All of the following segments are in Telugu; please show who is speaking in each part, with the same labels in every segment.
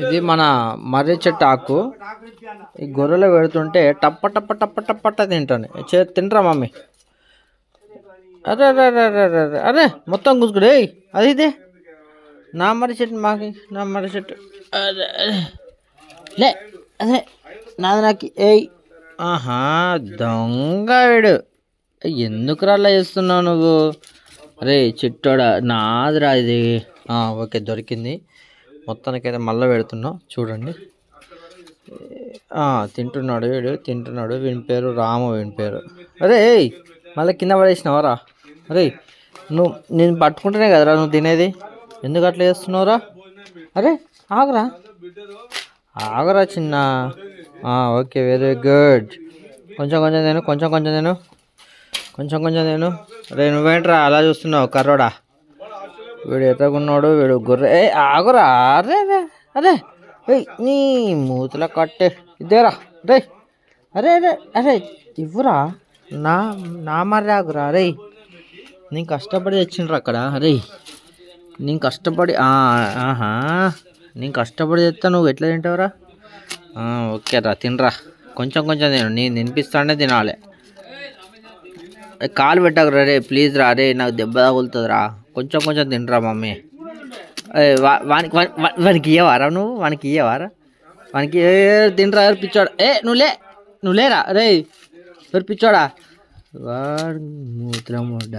Speaker 1: ఇది మన మర్రి చెట్టు ఆకు. ఈ గొర్రెలు పెడుతుంటే టప్ప టప్ప టప్ప టప్పట్ట తింటాను. తింటరా మమ్మీ? అరే అరే అరే అరే అరే అరే మొత్తం కూసుకుడే. అది ఇదే నా మర్రి చెట్టు మాకి, నా మర్రి చెట్టు. అదే లే అదే నాది నాకు. ఏయ్ ఆహా దొంగ వీడు. ఎందుకు అలా చేస్తున్నావు నువ్వు? అరే చెట్టోడా నాదిరా ఇది. ఓకే దొరికింది. మొత్తానికైతే మళ్ళీ పెడుతున్నావు చూడండి. తింటున్నాడు వీడు, తింటున్నాడు. వీని పేరు రాము, వీని పేరు. అరే ఏయ్ మళ్ళీ కింద పడేసినావరా? అరే నువ్వు నేను పట్టుకుంటేనే కదరా నువ్వు తినేది. ఎందుకు అట్లా చేస్తున్నావురా? అరే ఆగరా, ఆగరా చిన్న. Okay very good. కొంచెం కొంచెం నేను, కొంచెం కొంచెం నేను, కొంచెం కొంచెం నేను. అరే నువ్వేంట్రా అలా చూస్తున్నావు కర్రోడా? వీడు ఎత్తకున్నాడు, వీడు గొర్రె. ఆగురా. అరే అరే అరే నీ మూతుల కట్టే ఇదేరా. రే అరే అరే అరే ఇవ్వరా. నా నా మర్రి ఆగురా. అరే నేను కష్టపడి తెచ్చిండ్రా అక్కడ. అరే నేను కష్టపడి నేను కష్టపడి తెస్తా, నువ్వు ఎట్లా తింటావురా? ఓకే రా తినరా. కొంచెం కొంచెం తిను, నేను తినిపిస్తానే తినాలి. కాలు పెట్టకురా రే ప్లీజ్ రా. రే నాకు దెబ్బ తగులుతుందిరా. కొంచెం కొంచెం తినరా మమ్మీ. వానికి ఇయ్యవారా నువ్వు? వానికి ఇయ్యవారా? వానికి తినరా ఎవరు పిచ్చోడా? నువ్వు లేరా రే ఎవరు పిచ్చోడా? వాడు మూత్రం వాడ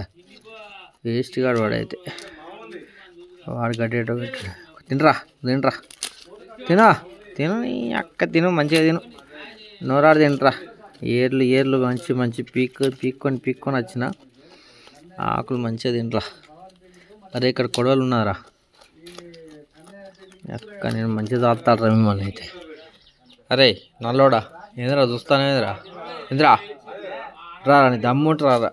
Speaker 1: వేస్ట్ గాడు వాడైతే. వాడు గడ్డేటో పెట్టాడు. తినరా తినరా తినా తిను. నీ అక్క తిను, మంచిగా తిను. నోరాడు తింటరా. ఏర్లు ఏర్లు మంచి మంచి పీక్కొని వచ్చిన ఆకులు మంచిగా తింటరా. అరే ఇక్కడ కొడవలు ఉన్నారా అక్క? నేను మంచిగా తాగుతారా మిమ్మల్ని అయితే. అరే నల్లోడా ఏందిరా చూస్తానేదిరా? ఏందిరా రారా, నీ దమ్ముంటు రారా.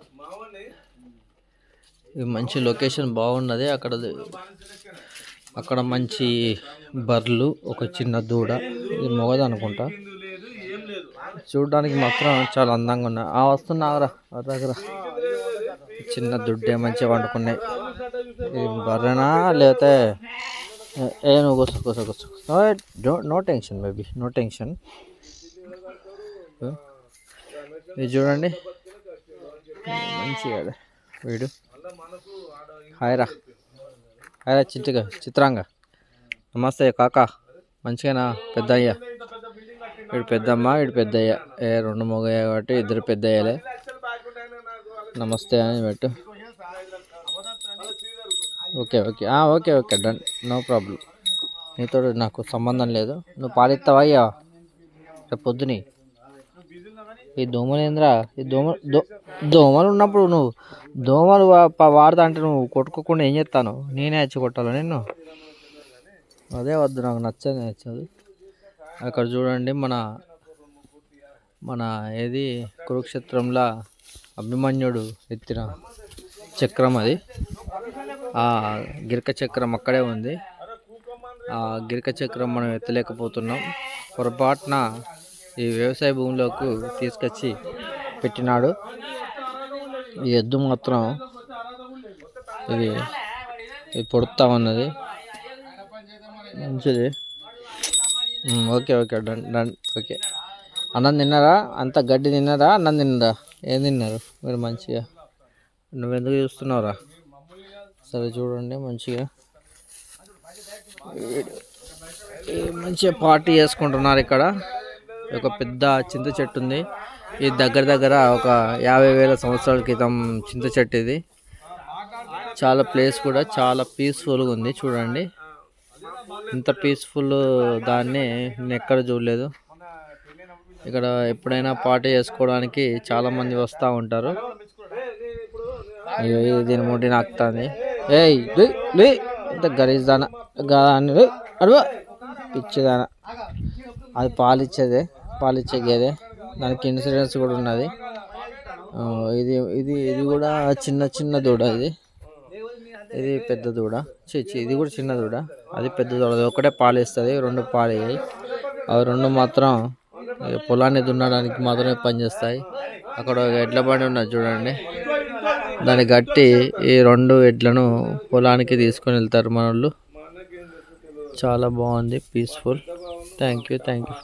Speaker 1: ఇది మంచి లొకేషన్ బాగున్నది. అక్కడ మంచి బర్రెలు, ఒక చిన్న దూడ. ఇది మొగదు అనుకుంటా. చూడడానికి మాత్రం చాలా అందంగా ఉన్నాయి. వస్తున్నావురా దగ్గర. చిన్న దుడ్డే మంచిగా వండుకున్నాయి. బర్రెనా లేకపోతే నువ్వు కూర్చో. No tension baby, no tension. ఇది చూడండి మంచిగా వీడు. హాయ్రా చిత్రాంగా. నమస్తే కాకా, మంచిగానా పెద్ద అయ్యా? వీడు పెద్దమ్మ, వీడు పెద్దయ్య. రెండు మొగయ్య కాబట్టి ఇద్దరు పెద్దయ్యలే. నమస్తే అని పెట్టు. Okay okay okay okay done, no problem. నీతో నాకు సంబంధం లేదు. నువ్వు పాలిస్తావా అయ్యా రేపు పొద్దుని? ఈ దోమలు ఏంద్రా? ఈ దోమలు ఉన్నప్పుడు నువ్వు దోమలు వాడతా అంటే నువ్వు కొట్టుకోకుండా ఏం చేస్తాను? నేనే వచ్చి కొట్టాలి నిన్ను? అదే వద్దు, నాకు నచ్చదు. అక్కడ చూడండి మన ఏది కురుక్షేత్రంలో అభిమన్యుడు ఎత్తిన చక్రం అది. గిరిక చక్రం అక్కడే ఉంది. గిరిక చక్రం మనం ఎత్తలేకపోతున్నాం. పొరపాటున ఈ వ్యవసాయ భూమిలోకి తీసుకొచ్చి పెట్టినాడు. ఈ ఎద్దు మాత్రం ఇది పొడుతా ఉన్నది. మంచిది. Okay okay done done. Okay అన్నం తిన్నారా? అంత గడ్డి తిన్నారా? అన్నం తిన్నారా? ఏం తిన్నారు మీరు? మంచిగా నువ్వెందుకు చూస్తున్నావురా? సరే చూడండి మంచిగా మంచిగా పార్టీ చేసుకుంటున్నారు ఇక్కడ. ఒక పెద్ద చింత చెట్టు ఉంది. ఇది దగ్గర ఒక 50,000 సంవత్సరాల క్రితం చింత చెట్టు ఇది. చాలా ప్లేస్ కూడా చాలా పీస్ఫుల్గా ఉంది. చూడండి ఇంత పీస్ఫుల్ దాన్ని నేను ఎక్కడ చూడలేదు. ఇక్కడ ఎప్పుడైనా పార్టీ చేసుకోవడానికి చాలామంది వస్తూ ఉంటారు. దీని ముడి నాకుతుంది. ఇంత గరీజ్దానా అడుగు పిచ్చిదానా. అది పాలిచ్చే గేదె. దానికి ఇన్సూరెన్స్ కూడా ఉన్నది. ఇది కూడా చిన్న దూడ. ఇది పెద్ద దూడ. ఇది కూడా చిన్న దూడ. అది పెద్ద దూడ. అది ఒకటే పాలు ఇస్తుంది. 2 పాలు అయ్యాయి. అవి 2 మాత్రం పొలాన్ని దున్నడానికి మాత్రమే పనిచేస్తాయి. అక్కడ ఒక ఎడ్ల బండి ఉన్నది చూడండి. దాన్ని కట్టి ఈ 2 ఎడ్లను పొలానికి తీసుకొని వెళ్తారు మనోళ్ళు. చాలా బాగుంది, పీస్ఫుల్. Thank you.